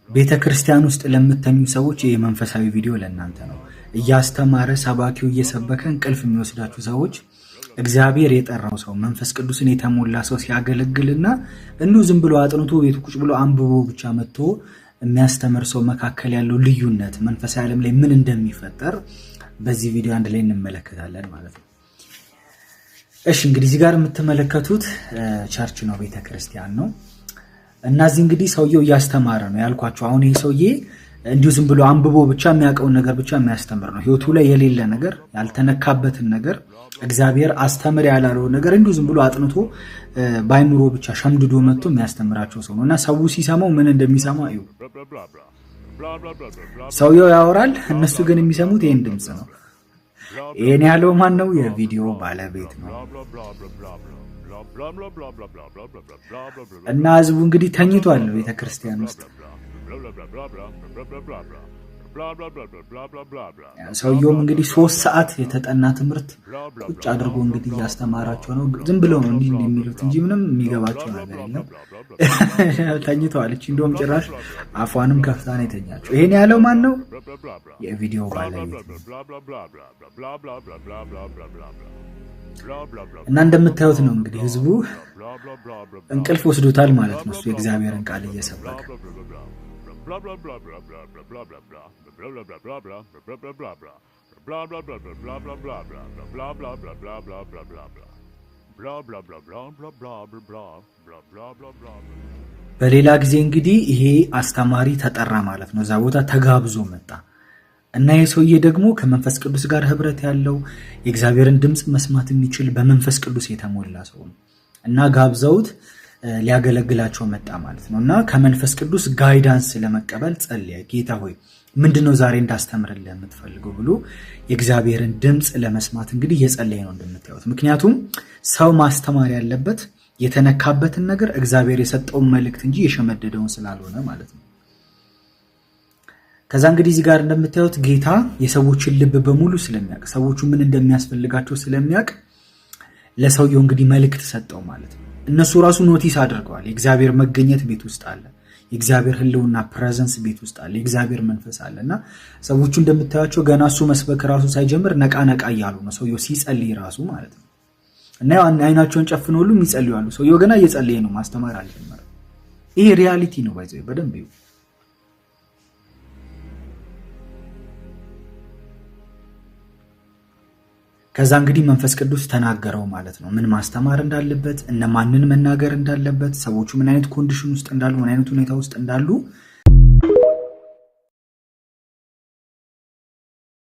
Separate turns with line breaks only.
ቤተክርስቲያን ውስጥ ለምትተኙ ሰዎች ይሄ መንፈሳዊ ቪዲዮ ለእናንተ ነው። እያስተማረ ሰባኪው እየሰበከ እንቅልፍ የሚወስዳችሁ ሰዎች እግዚአብሔር የጠራው ሰው መንፈስ ቅዱስን የተሞላ ሰው ሲያገለግልና እንዲሁ ዝም ብሎ አጥንቶ ቤቱ ቁጭ ብሎ አንብቦ ብቻ መጥቶ የሚያስተምር ሰው መካከል ያለው ልዩነት መንፈሳዊ ዓለም ላይ ምን እንደሚፈጠር በዚህ ቪዲዮ አንድ ላይ እንመለከታለን ማለት ነው። እሺ እንግዲህ እዚህ ጋር የምትመለከቱት ቸርች ነው፣ ቤተክርስቲያን ነው። እና እዚህ እንግዲህ ሰውየው እያስተማረ ነው ያልኳችሁ። አሁን ይሄ ሰውዬ እንዲሁ ዝም ብሎ አንብቦ ብቻ የሚያውቀውን ነገር ብቻ የሚያስተምር ነው። ህይወቱ ላይ የሌለ ነገር፣ ያልተነካበትን ነገር፣ እግዚአብሔር አስተምር ያላለው ነገር እንዲሁ ዝም ብሎ አጥንቶ ባይምሮ ብቻ ሸምድዶ መጥቶ የሚያስተምራቸው ሰው ነው። እና ሰው ሲሰማው ምን እንደሚሰማ እዩ። ሰውየው ያወራል፣ እነሱ ግን የሚሰሙት ይሄን ድምጽ ነው። ይሄን ያለው ማን ነው? የቪዲዮ ባለቤት ነው። እና ህዝቡ እንግዲህ ተኝቷል ቤተክርስቲያን ውስጥ። ሰውየውም እንግዲህ 3 ሰዓት የተጠና ትምህርት ቁጭ አድርጎ እንግዲህ እያስተማራቸው ነው። ዝም ብለው ነው እንዲህ የሚሉት እንጂ ምንም የሚገባቸው ነገር የለም። ተኝቷል። እቺ እንደውም ጭራሽ አፏንም ከፍታ ነው የተኛቸው። ይሄን ያለው ማን ነው? የቪዲዮ ባለቤት ነው። እና እንደምታዩት ነው እንግዲህ ህዝቡ እንቅልፍ ወስዶታል ማለት ነው። እሱ የእግዚአብሔርን ቃል እየሰበከ በሌላ ጊዜ እንግዲህ ይሄ አስተማሪ ተጠራ ማለት ነው። እዛ ቦታ ተጋብዞ መጣ እና የሰውዬ ደግሞ ከመንፈስ ቅዱስ ጋር ህብረት ያለው የእግዚአብሔርን ድምጽ መስማት የሚችል በመንፈስ ቅዱስ የተሞላ ሰው ነው እና ጋብዘውት ሊያገለግላቸው መጣ ማለት ነው። እና ከመንፈስ ቅዱስ ጋይዳንስ ለመቀበል ጸለየ። ጌታ ሆይ ምንድነው ዛሬ እንዳስተምርልህ የምትፈልገው ብሎ የእግዚአብሔርን ድምጽ ለመስማት እንግዲህ እየጸለየ ነው እንደምታዩት። ምክንያቱም ሰው ማስተማር ያለበት የተነካበትን ነገር እግዚአብሔር የሰጠውን መልእክት እንጂ የሸመደደውን ስላልሆነ ማለት ነው። ከዛ እንግዲህ እዚህ ጋር እንደምታዩት ጌታ የሰዎችን ልብ በሙሉ ስለሚያውቅ፣ ሰዎቹ ምን እንደሚያስፈልጋቸው ስለሚያውቅ ለሰውየው እንግዲህ መልእክት ሰጠው ማለት ነው። እነሱ ራሱ ኖቲስ አድርገዋል። የእግዚአብሔር መገኘት ቤት ውስጥ አለ። የእግዚአብሔር ህልውና ፕሬዘንስ ቤት ውስጥ አለ። የእግዚአብሔር መንፈስ አለና ሰዎቹ እንደምታያቸው ገና እሱ መስበክ ራሱ ሳይጀምር ነቃ ነቃ እያሉ ነው፣ ሰውየው ሲጸልይ ራሱ ማለት ነው። እና አይናቸውን ጨፍነው ሁሉ የሚጸልዩ አሉ። ሰውየው ገና እየጸለየ ነው፣ ማስተማር አልጀመረም። ይሄ ሪያሊቲ ነው ባይዘው በደንብ ይው። ከዛ እንግዲህ መንፈስ ቅዱስ ተናገረው ማለት ነው። ምን ማስተማር እንዳለበት፣ እነማንን መናገር እንዳለበት፣ ሰዎቹ ምን አይነት ኮንዲሽን ውስጥ እንዳሉ፣ ምን አይነት ሁኔታ ውስጥ እንዳሉ